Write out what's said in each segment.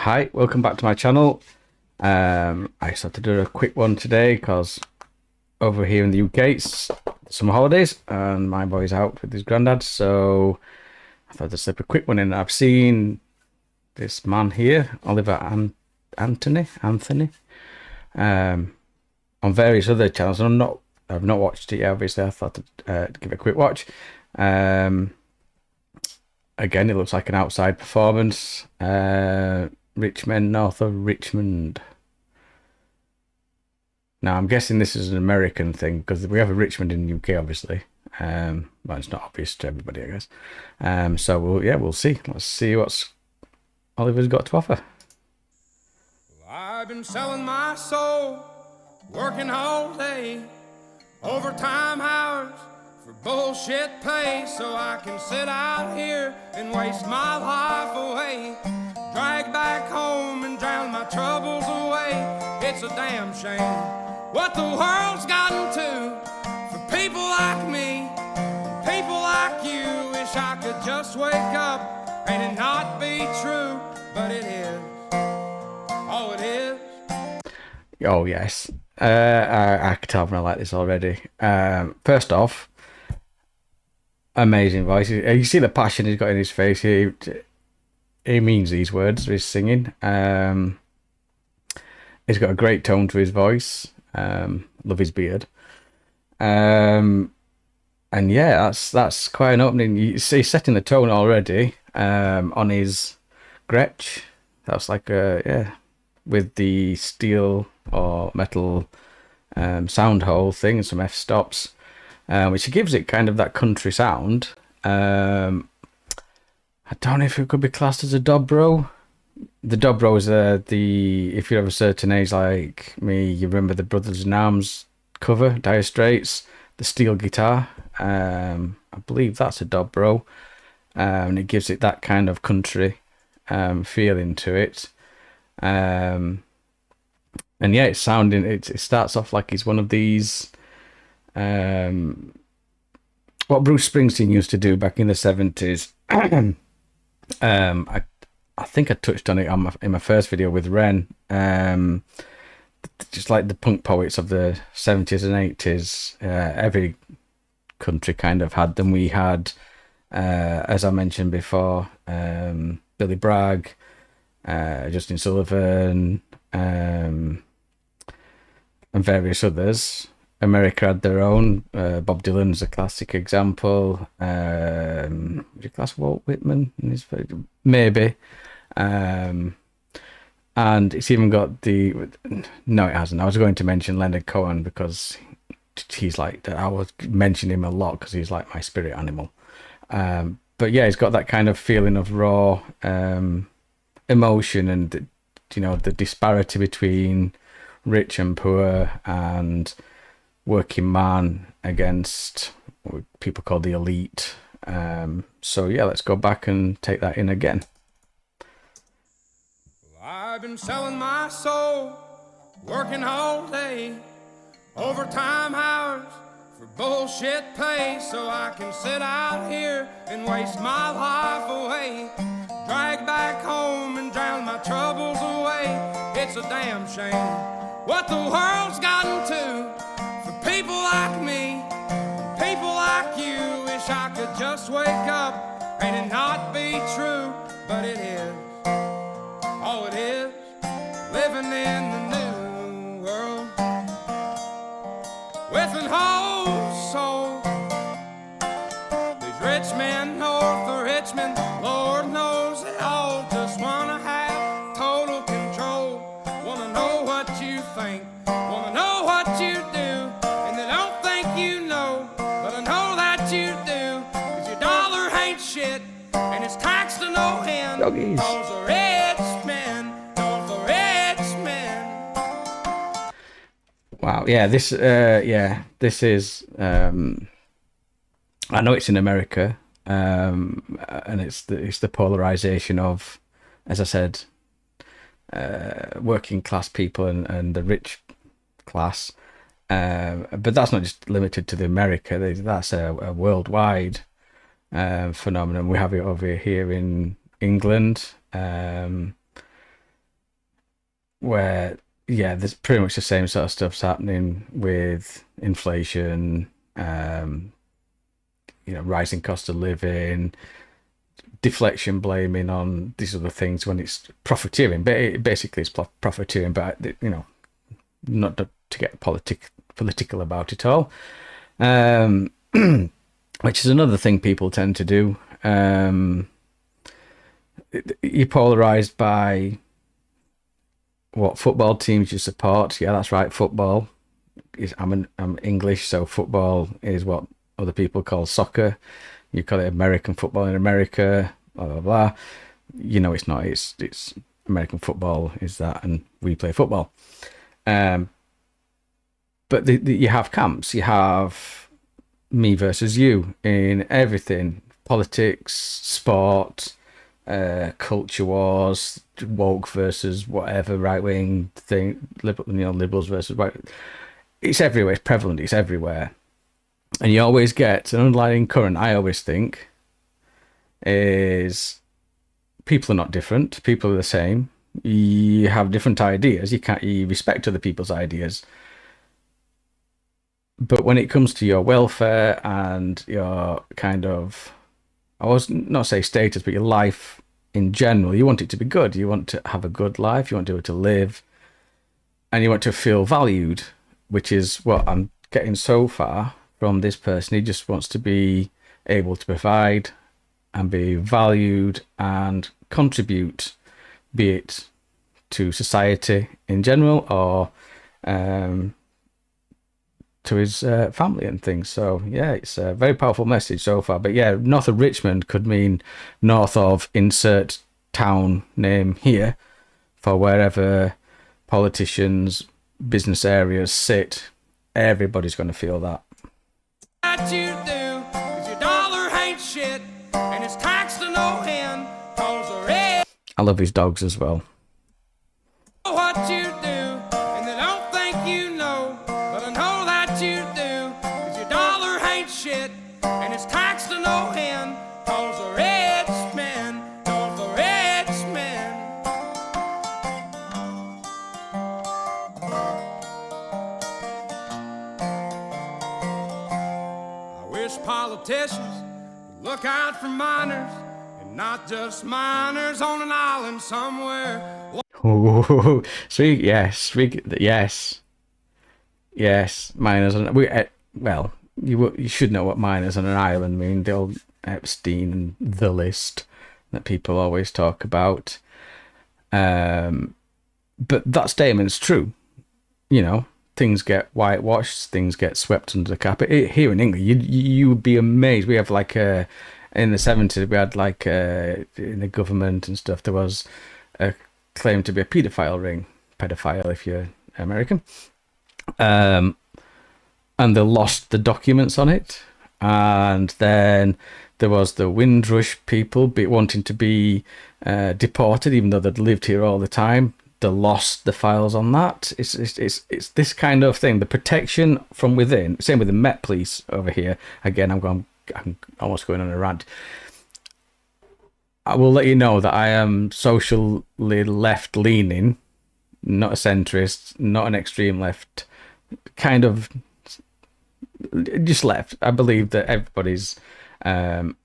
Hi, welcome back to my channel. I just had to do a quick one today because over here in the UK it's summer holidays and my boy's out with his granddad, so I thought I'd slip a quick one in. I've seen this man here, Anthony, on various other channels. I've not watched it yet. Obviously, I thought I'd give it a quick watch. Again, it looks like an outside performance. Richmond, north of Richmond. Now, I'm guessing this is an American thing because we have a Richmond in the UK, obviously. But it's not obvious to everybody, I guess. So we'll see. Let's see what Oliver's got to offer. I've been selling my soul, working all day, overtime hours for bullshit pay, so I can sit out here and waste my life away, drag back home and drown my troubles away. It's a damn shame what the world's gotten to for people like me, people like you. Wish I could just wake up and it not be true, but it is. Oh, it is. Oh yes, I can tell when I like this already. First off, amazing voice. You see the passion he's got in his face. He means these words. He's singing. He's got a great tone to his voice. Love his beard. And yeah, that's quite an opening. He's setting the tone already. On his Gretsch. That's like with the steel or metal sound hole thing and some f stops, which gives it kind of that country sound. I don't know if it could be classed as a dobro. The dobro is if you have a certain age like me, you remember the Brothers in Arms cover, Dire Straits, the steel guitar. I believe that's a dobro, and it gives it that kind of country feeling to it. And yeah, it's sounding. It starts off like he's one of these. What Bruce Springsteen used to do back in the 70s. I think I touched on it in my first video with Ren. Just like the punk poets of the 70s and 80s, every country kind of had them. We had, as I mentioned before, Billy Bragg, Justin Sullivan, and various others. America had their own. Bob Dylan's a classic example. Would you class Walt Whitman? Maybe. And it's even got no, it hasn't. I was going to mention Leonard Cohen because he's like, I was mentioning him a lot because he's like my spirit animal. But yeah, he's got that kind of feeling of raw emotion and the disparity between rich and poor and working man against what people call the elite. So yeah, let's go back and take that in again. I've been selling my soul, working all day, overtime hours for bullshit pay, so I can sit out here and waste my life away, drag back home and drown my troubles away. It's a damn shame what the world's gotten to for people like me, people like you. Wish I could just wake up and it not be true, but it is. Oh, it is. Living in the new world with an whole soul. These rich men north of Richmond, Lord knows they all just wanna have total control. Wanna know what you think, wanna know what you do, and they don't think you know, but I know that you do, 'cause your dollar ain't shit and it's taxed to no end. Doggies. Those are rich men, those are rich men. Wow, yeah, this is I know it's in America, and it's the polarization of, as I said, working class people and the rich class, but that's not just limited to the America. That's a worldwide phenomenon. We have it over here in England. where yeah, there's pretty much the same sort of stuff's happening with inflation, um, rising cost of living, deflection, blaming on these other things when it's profiteering. But basically, it's profiteering, but not to get political about it all. Um, which is another thing people tend to do. You're polarized by what football teams you support. Yeah, that's right. Football is I'm English, so football is what other people call soccer. You call it American football in America. Blah blah blah. It's not. It's American football is that, and we play football. Um, but you have camps. You have me versus you in everything: politics, sport, culture wars, woke versus whatever, right wing thing, liberals versus right. It's everywhere. It's prevalent. It's everywhere, and you always get an underlying current. I always think is people are not different. People are the same. You have different ideas. You respect other people's ideas. But when it comes to your welfare and your kind of, I was not say status, but your life in general, you want it to be good. You want to have a good life. You want to be able to live, and you want to feel valued, which is what I'm getting so far from this person. He just wants to be able to provide and be valued and contribute, be it to society in general or to his family and things. So yeah, it's a very powerful message so far. But yeah, north of Richmond could mean north of insert town name here for wherever politicians, business areas sit. Everybody's going to feel that. What you do, 'cause your dollar ain't shit, and it's taxed to no end, 'cause the red. I love his dogs as well. What you do, and they don't think you know, but I know that you do, 'cause your dollar ain't shit, and it's taxed to no end, 'cause the rich men, 'cause the rich men. I wish politicians would look out for miners, and not just miners on an island somewhere. Oh, yes. Miners on well, you should know what miners on an island mean. The old Epstein and the list that people always talk about. But that statement's true. Things get whitewashed, things get swept under the carpet. Here in England, you would be amazed. We have in the 70s, we had in the government and stuff, there was a claim to be a pedophile ring, pedophile if you're American, and they lost the documents on it, and then there was the Windrush people wanting to be deported, even though they'd lived here all the time. They lost the files on that. It's this kind of thing, the protection from within. Same with the Met Police over here. Again, I'm almost going on a rant. I will let you know that I am socially left-leaning, not a centrist, not an extreme left, kind of just left. I believe that everybody's not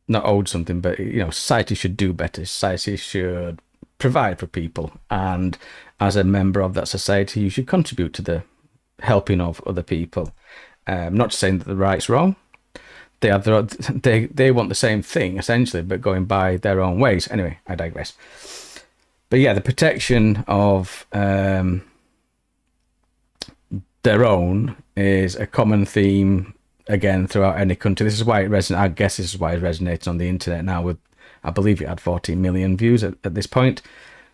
owed something, but society should do better. Society should provide for people, and as a member of that society, you should contribute to the helping of other people. Not saying that the right's wrong. They have they want the same thing essentially, but going by their own ways. Anyway, I digress. But yeah, the protection of their own is a common theme again throughout any country. This is why it resonates. I guess this is why it resonates on the internet now. With I believe it had 14 million views at this point.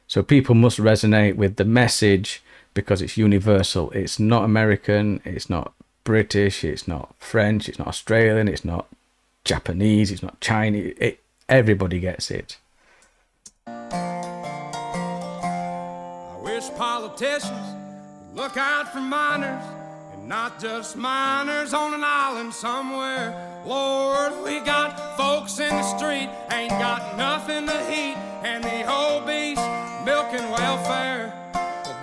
So people must resonate with the message because it's universal. It's not American. It's not British, it's not French, it's not Australian, it's not Japanese, it's not Chinese. Everybody gets it. I wish politicians would look out for miners, and not just miners on an island somewhere. Lord, we got folks in the street, ain't got nothing to eat, and the whole beast milking welfare. Well,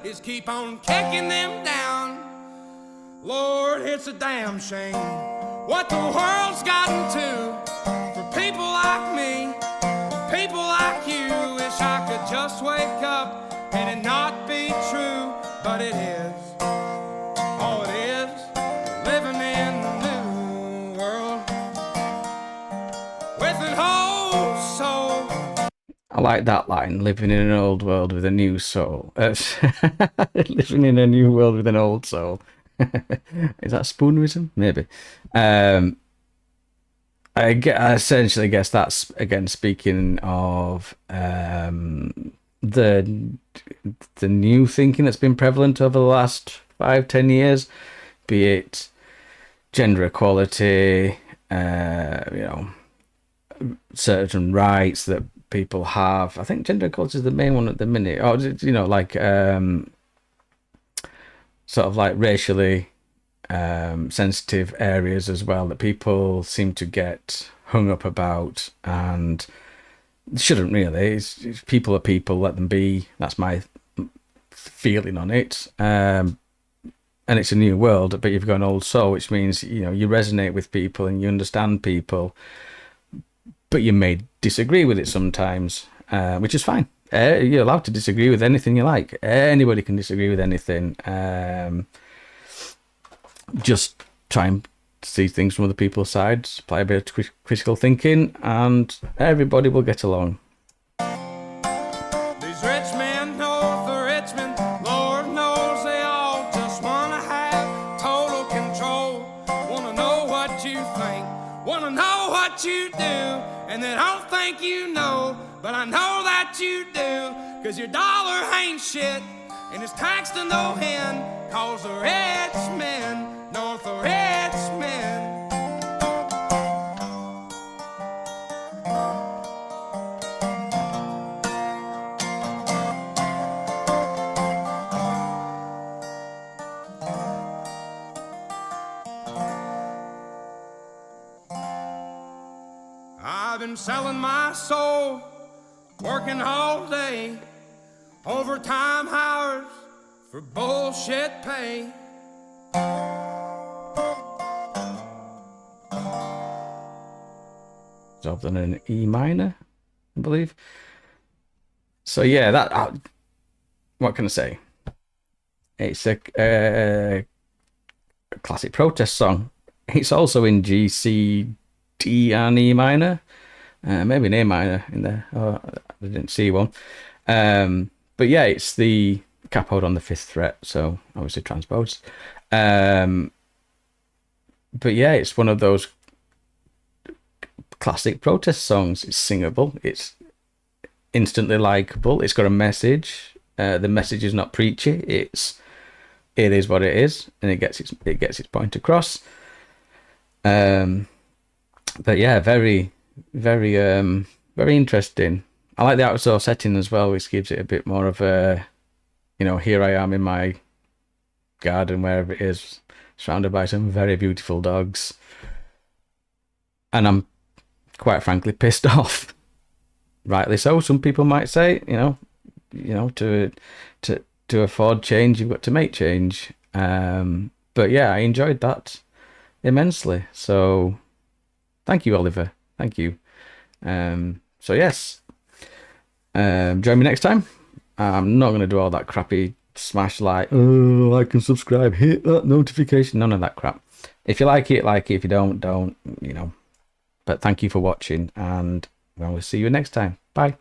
is keep on kicking them down. Lord, it's a damn shame what the world's gotten to for people like me, people like you. Wish I could just wake up and it not be true, but it is. Oh, it is living in the new world with an old soul. I like that line, living in an old world with a new soul. Living in a new world with an old soul. Is that spoonerism? Maybe. I essentially guess that's, again, speaking of the new thinking that's been prevalent over the last 5-10 years, be it gender equality, certain rights that people have. I think gender equality is the main one at the minute. Or, like sort of like racially sensitive areas as well that people seem to get hung up about, and shouldn't really. It's people are people, let them be. That's my feeling on it. And it's a new world, but you've got an old soul, which means you resonate with people and you understand people, but you may disagree with it sometimes, which is fine. You're allowed to disagree with anything you like. Anybody can disagree with anything. Just try and see things from other people's sides, apply a bit of critical thinking, and everybody will get along. These rich men north of Richmond, Lord knows they all just want to have total control. Want to know what you think, want to know what you do, and they don't think you know, but I know that you do, 'cause your dollar ain't shit, and it's taxed to no end, 'cause the rich men north of Richmond. I've been selling my soul, working all day, overtime hours for bullshit pay. I've done an E minor, I believe. So yeah, that. What can I say? It's a classic protest song. It's also in G, C, D, and E minor. Maybe an A minor in there. Oh, I didn't see one. But yeah, it's the capoed on the 5th fret, so obviously transposed. But yeah, it's one of those classic protest songs. It's singable, it's instantly likable, it's got a message. The message is not preachy, it is what it is, and it gets its point across. But yeah, very interesting. I like the outdoor setting as well, which gives it a bit more of a, here I am in my garden, wherever it is, surrounded by some very beautiful dogs, and I'm quite frankly pissed off. Rightly so, some people might say. To afford change, you've got to make change. But yeah, I enjoyed that immensely. So thank you, Oliver. Thank you. So yes, join me next time. I'm not going to do all that crappy smash like, oh, like and subscribe, hit that notification, none of that crap. If you like it, like it. If you don't. But thank you for watching, and I will see you next time. Bye.